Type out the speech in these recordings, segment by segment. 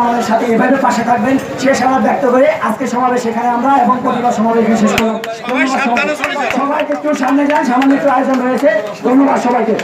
আমাদের সাথে এভাবে পাশে থাকবেন শেষ আশাবাদ ব্যক্ত করে আজকে সমাবেশ এখানে আমরা এবং প্রতিবার সমাবেশ শেষ করলাম। সবাইকে একটু সামনে যান, সামান্য একটু আয়োজন রয়েছে। ধন্যবাদ সবাইকে।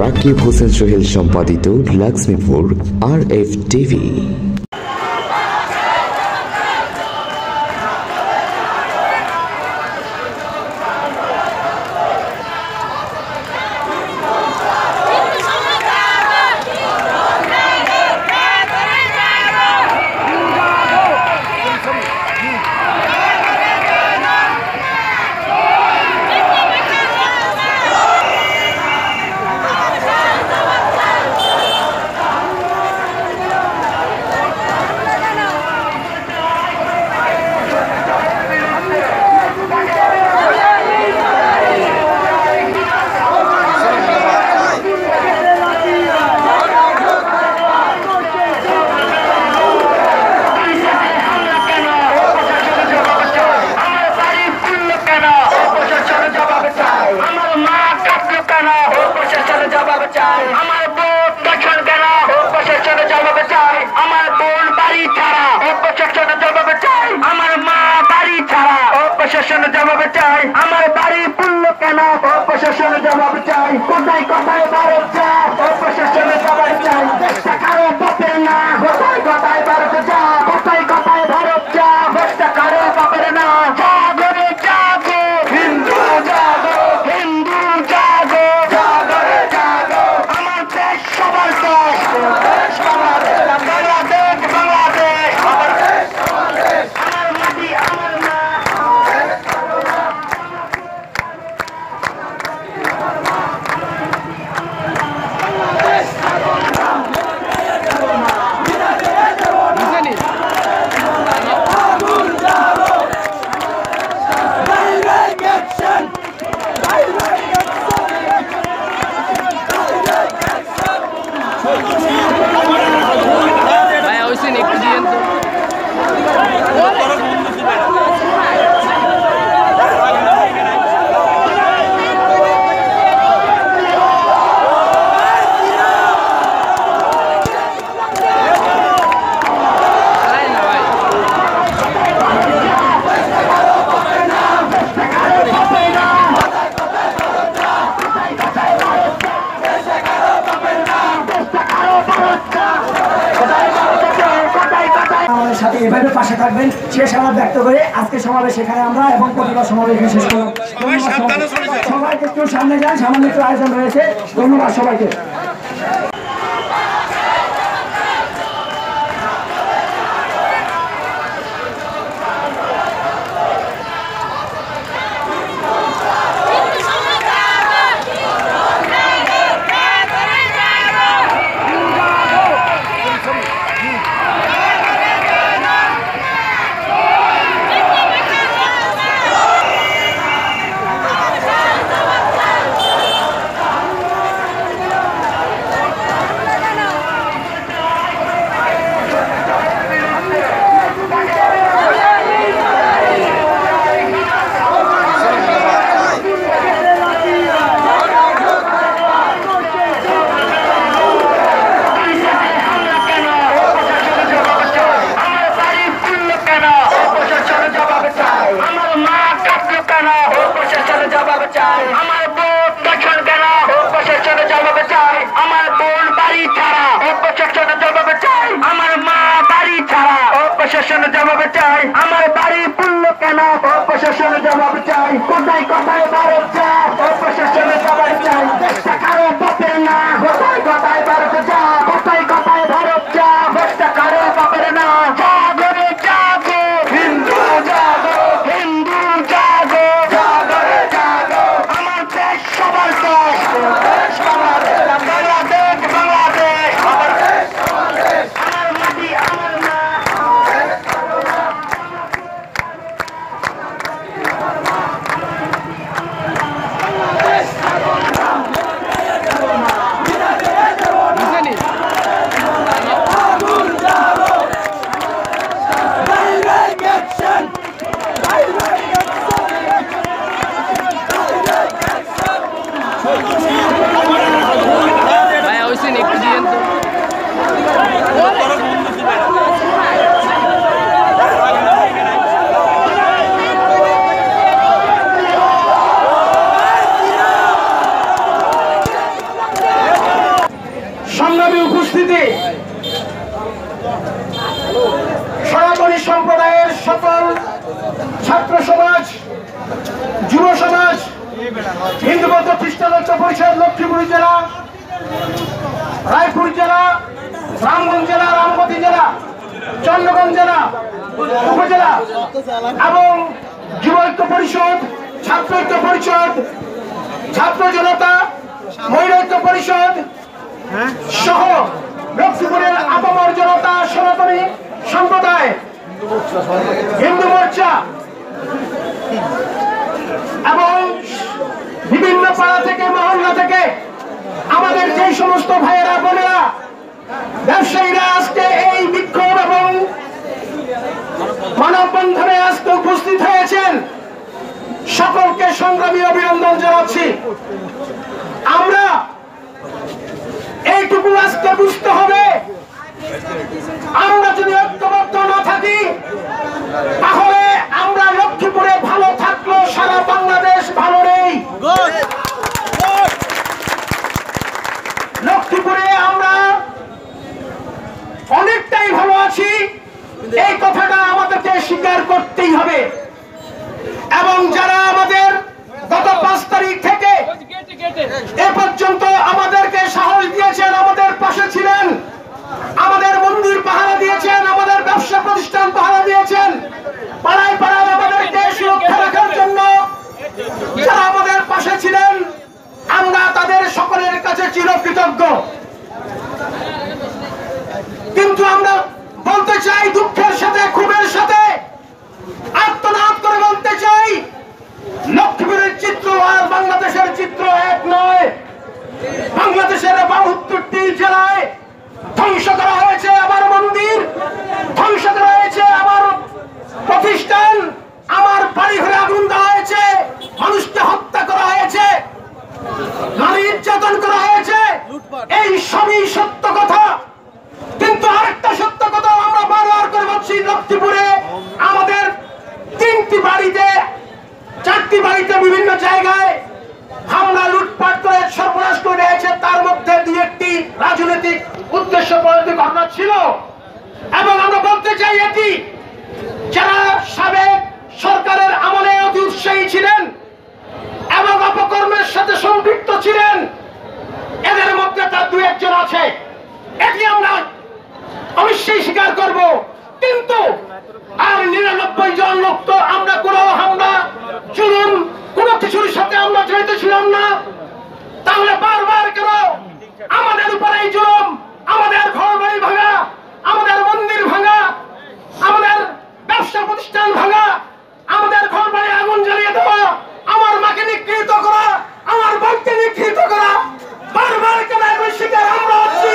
রাকিব হোসেন সোহেল সম্পাদিত লক্ষ্মীপুর RF টিভি। আমার বাড়ি পুণ্য কেন প্রশাসন জবাব চাই। কোথায় কোথায় ভারত যা প্রশাসন জবাব চাই। দেশটা কারো বাপের না, কোথায় কোথায় ভারত যা, কোথায় কোথায় ভারত যা, দেশটা কারো বাপের না। জাগো রে জাগো হিন্দু, জাগো হিন্দু, জাগো জাগো রে জাগো। আমার দেশ সবার দেশ, বাংলাদেশ বাংলাদেশ, আমার দেশ আমার মাটি আমার মা। আমাদের সাথে এভাবে পাশে থাকবেন শেষ আশাবাদ ব্যক্ত করে আজকে সমাবেশ এখানে আমরা এবং প্রতিবার সমাবেশ শেষ করলাম। সবাইকে একটু সামনে যান, সামান্য একটু আয়োজন রয়েছে। ধন্যবাদ সবাইকে। আমার বোন দর্শন কেন প্রশাসন জবাব চাই। আমার বোন বাড়ি ছাড়া প্রশাসন জবাব চাই। আমার মা বাড়ি ছাড়া প্রশাসন জবাব চাই। আমার বাড়ি পুণ্য কেন প্রশাসন জবাব চাই। কোথায় কোথায় ভারত যা প্রশাসন জবাব চাই। দেশটা কারো বাপের না, কোথায় কোথায় ভারত যা, কোথায় কোথায় ভারত যা, দেশটা কারো বাপের না। জাগো রে জাগো হিন্দু, জাগো হিন্দু, জাগো জাগো রে জাগো। আমার দেশ সবার দেশ, বাংলাদেশ বাংলাদেশ, আমার দেশ আমার মাটি আমার মা। পরিষদ লক্ষ্মীপুর জেলা, রায়পুর জেলা, রামগঞ্জ জেলা, রামগতি জেলা, চন্দ্রগঞ্জ জেলা, উপজেলা এবং যুব ঐক্য পরিষদ, ছাত্র ঐক্য পরিষদ, ছাত্র জনতা, মহিলা ঐক্য পরিষদ সহ লক্ষ্মীপুরের আপামর জনতা, সনাতনী সম্প্রদায়, হিন্দু মোর্চা এবং বিভিন্ন পাড়া থেকে, মহল্লা থেকে আমাদের যে সমস্ত ভাইয়েরা বোনেরা ব্যবসায়ীরা আজকে এই বিক্ষোভ এবং মানববন্ধনে আজকে উপস্থিত হয়েছেন, সকলকে সংগ্রামী অভিনন্দন জানাচ্ছি। আমরা এইটুকু আজকে বুঝতে হবে, আমরা যদি ঐক্যবদ্ধ না থাকি তাহলে আমরা লক্ষ্মীপুরে ভালো থাকলেও সারা বাংলাদেশ ভালো নেই। লক্ষ্মীপুরে আমরা অনেকটাই ভালো আছি, এই কথাটা আমাদেরকে স্বীকার করতেই হবে। এবং যারা আমাদের গত 5 তারিখ থেকে এ পর্যন্ত আমাদেরকে সাহস দিয়েছেন, আমাদের পাশে ছিলেন, আমাদের মন্দির পাহারা দিয়েছেন, আমাদের ব্যবসা প্রতিষ্ঠান পাহারা দিয়েছেন, পাড়ায় পাড়ায় আমাদেরকে সুরক্ষা রাখার জন্য যারা আমাদের পাশে ছিলেন, আমরা তাদের সকলের কাছে চিরকৃতজ্ঞ। কিন্তু আমরা বলতে চাই, দুঃখের সাথে ক্ষোভের সাথে আত্মনাদ করে বলতে চাই, লক্ষ্মীপুরের চিত্র আর বাংলাদেশের চিত্র এক নয়। বাংলাদেশের 72টি জেলায় ধ্বংস করা হয়েছে আমার মন্দির, ধ্বংস করা হয়েছে আমার প্রতিষ্ঠান, আমার বাড়ি ঘরে আগুন দেওয়া হয়েছে, মানুষকে হত্যা করা হয়েছে, নারী নির্যাতন করা হয়েছে। এই সবই সত্য কথা। কিন্তু আরেকটা সত্য কথা আমরা বারবার করে বলছি, লক্ষ্মীপুরে আমাদের 3টি বাড়িতে, 4টি বাড়িতে বিভিন্ন জায়গায় হামলা, লুটপাট করে সর্বনাশ করে দিয়েছে। তার মধ্যে 2-1টি রাজনৈতিক উদ্দেশ্য প্রণোদিত ঘটনা ছিল। এবং আমরা বলতে চাই, এটি যারা সাবেক সরকারের আমলে অতি উৎসাহী ছিলেন এবং অপকর্মের সাথে সম্পৃক্ত ছিলেন, এদের মধ্যে তার 2-1 জন আছে, এটি আমরা অবশ্যই স্বীকার করব। কিন্তু আর 99 জন লোক তো আমরা কোনো হামলা, জুলুম, কোনো কিছুর সাথে আমরা জড়িত ছিলাম না। তাহলে বারবার কেন আমাদের উপরে এই জুলুম, আমাদের ঘর বাড়ি ভাঙা, আমাদের মন্দির ভাঙা, আমাদের ব্যবসা প্রতিষ্ঠান ভাঙা, আমাদের ঘর বাড়ি আগুন জ্বালিয়ে দেওয়া, আমার মাকে নিগৃহীত করা, আমার বোনকে নিগৃহীত করা, বারবার কেন এগুলো শিকার আমরা হচ্ছি?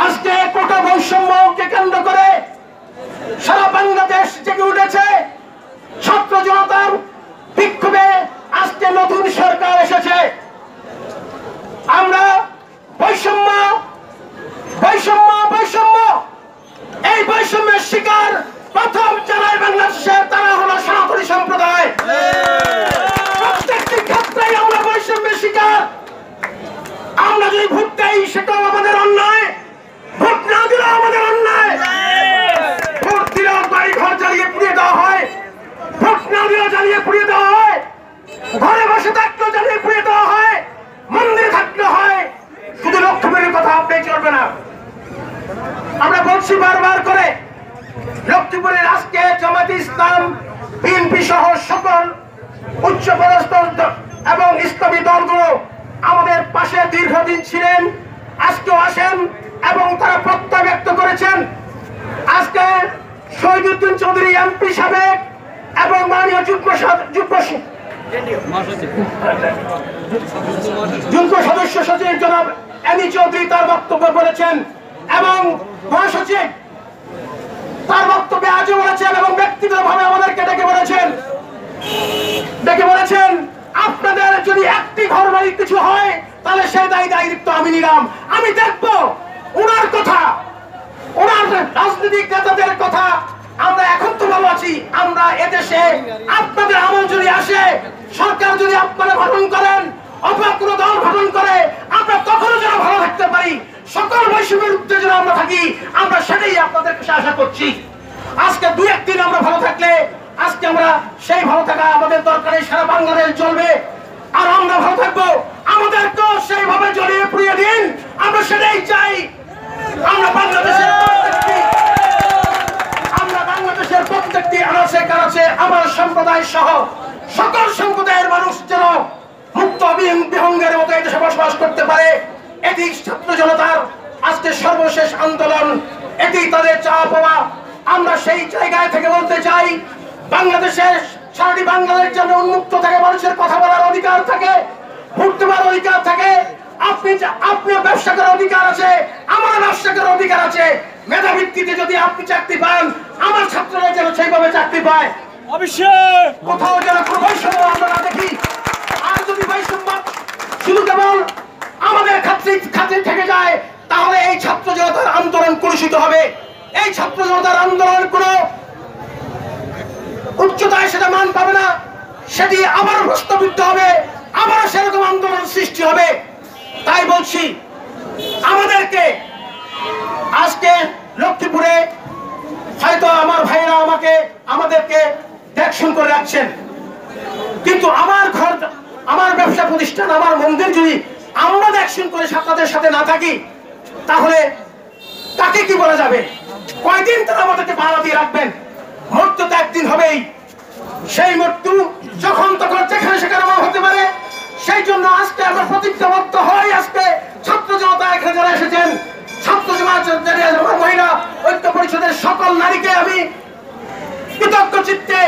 আজকে কোটা বৈষম্যকে কেন্দ্র করে সারা বাংলাদেশ জেগে উঠেছে। ছাত্র জনতার বিক্ষোভে আজকে নতুন সরকার এসেছে। আমরা বৈষম্য, বৈষম্য, বৈষম্য, এই বৈষম্যের শিকার প্রথম যারাই বাংলাদেশের, তারা হলো সনাতনী সম্প্রদায়। প্রত্যেকটি ক্ষেত্রেই আমরা বৈষম্যের শিকার। আমরা যদি ভোট দেই সেটাও আমাদের অন্যায়, ভোট না দিলেও আমাদের অন্যায়। ভোট দিলেও বাড়ি ঘর জ্বালিয়ে পুড়িয়ে দেওয়া হয়, ভোট না দিলেও জ্বালিয়ে পুড়িয়ে দেওয়া হয়, ঘরে বসে থাকলেও জ্বালিয়ে পুড়িয়ে দেওয়া হয়, মন্দিরে থাকলেও হয়। শুধু লক্ষ্মীপুরের কথা আপনি চলবে না। আমরা বলছি বারবার করে, লক্ষ্মীপুরের আজকে জামায়াতে ইসলাম, বিএনপি সহ সকল উচ্চপদস্থ এবং ইসলামী দলগুলো আমাদের পাশে দীর্ঘদিন ছিলেন, আজকেও আসেন এবং তারা প্রত্যয় ব্যক্ত করেছেন। আজকে শহীদুদ্দিন চৌধুরী এমপি সাবেক এবং মাননীয় যুগ্ম সদস্য সচিব জনাব এনি চৌধুরী তার বক্তব্য বলেছেন এবং মহাসচিব তার বক্তব্যে আজও বলেছেন এবং ব্যক্তিগতভাবে আমাদেরকে ডেকে বলেছেন, আপনাদের যদি একটি ঘর বাড়ির কিছু হয় তাহলে সেই দায়িত্ব আমি নিলাম। আমি দেখব ওনার কথা, ওনার রাজনৈতিক নেতাদের কথা। আমরা এখন তো ভালো আছি, আমরা এদেশে আপনাদের আমল যদি আসে, সরকার যদি আপনারা গঠন করেন, অথবা কোনো দল গঠন করে, আমরা তখনও যেন ভালো থাকতে পারি, সকল বৈষম্যের উত্তেজনা আমরা থাকি, আমরা সেটাই আপনাদের কাছে আশা করছি। আজকে 2-1 দিন আমরা ভালো থাকলে আজকে আমরা সেই ভালো থাকা আমাদের দরকারে সারা বাংলাদেশ চলবে। আর আমরা ভালো থাকবো, আমাদেরকেও সেইভাবে জড়িয়ে পুড়িয়ে দিন, আমরা সেটাই চাই। আমরা বাংলাদেশের প্রত্যেকটি আনাচে কানাচে আমার সম্প্রদায় সহ সকল সম্প্রদায়ের মানুষ যেন মুক্ত বিহঙ্গের মতো এই দেশে বসবাস করতে পারে, এটি ছাত্র জনতার আজকে সর্বশেষ আন্দোলন, এটি তাদের চাওয়া পাওয়া। আমরা সেই জায়গায় থেকে বলতে চাই, বাংলাদেশের সারাটি বাংলাদেশ যেন উন্মুক্ত থাকে, মানুষের কথা বলার অধিকার থাকে, ভোট দেওয়ার অধিকার থাকে। আপনি ব্যবসা করার অধিকার আছে, আমার ব্যবসা করার অধিকার আছে। মেধা ভিত্তিতে যদি আপনি চাকরি পান, আমার ছাত্ররা যেন সেইভাবে চাকরি পায়। অবশ্যই কোথাও যেন কোনো বৈষম্য আমরা না দেখি। আর যদি বৈষম্য শুধু কেবল আমাদের খাতে থেকে যায়, তাহলে এই ছাত্র জনতার আন্দোলন কলুষিত হবে। এই ছাত্র জনতার আন্দোলন কোনো উচ্চতায় সেটা মান পাবে না, সেটি আবার প্রস্তাবিত হবে, আবার সেরকম আন্দোলন সৃষ্টি হবে। তাই বলছি, আমাদেরকে আজকে লক্ষ্মীপুরে হয়তো আমার ভাইরা আমাদেরকে দেখশন করে রাখছেন, কিন্তু আমার ঘর, আমার ব্যবসা প্রতিষ্ঠান, আমার মন্দির যদি আমরা দেখশন করে তাদের সাথে না থাকি, তাহলে তাকে কি বলা যাবে? কয়দিন তারা আমাদেরকে ভাড়া দিয়ে রাখবেন? মৃত্যু তো একদিন হবেই। সেই মৃত্যু যখন তখন যেখানে সেখানে হতে পারে। সেই জন্য আজকে আমরা প্রতিজ্ঞাবদ্ধ হই। আজকে ছাত্র জনতা এখানে যারা এসেছেন, ছাত্র সমাজ, মহিলা ঐক্য পরিষদের সকল নারীকে আমি কৃতজ্ঞ চিত্তে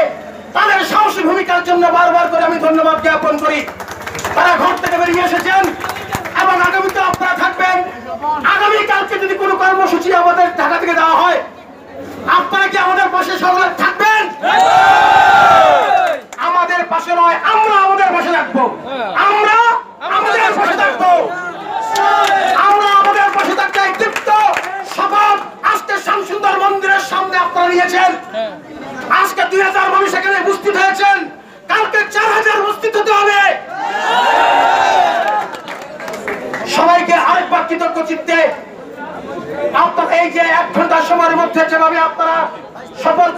তাদের সাহসী ভূমিকার জন্য বারবার করে আমি ধন্যবাদ জ্ঞাপন করি। তারা ঘর থেকে বেরিয়ে এসেছেন এবং আগামীতে আপনারা থাকবেন। আগামীকালকে যদি কোনো কর্মসূচি আমাদের ঢাকা থেকে দেওয়া হয়, আপনারা কি আমাদের পাশে সকলে থাকবেন? আমাদের পাশে নয়, আমরা আমাদের পাশে থাকবো। আমরা আমাদের পাশে থাকবো। আমরা আমাদের পাশে থাকতে দীপ্ত শপথ আজকে শ্যামসুন্দর মন্দিরের সামনে আপনারা নিয়েছেন। আজকে 2000 মানুষ এখানে উপস্থিত হয়েছেন, কালকে 4000 উপস্থিত হতে হবে। সবাইকে আরেকবার কৃতজ্ঞ চিত্তে আপনারা এই যে 1 ঘন্টা সময়ের মধ্যে যেভাবে আপনারা সফল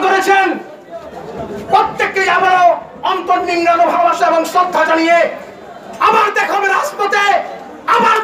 করেছেন, প্রত্যেককে আবারও অন্তর্নিংড়ানো ভালোবাসা এবং শ্রদ্ধা জানিয়ে আবার দেখা হবে রাজপথে, আবার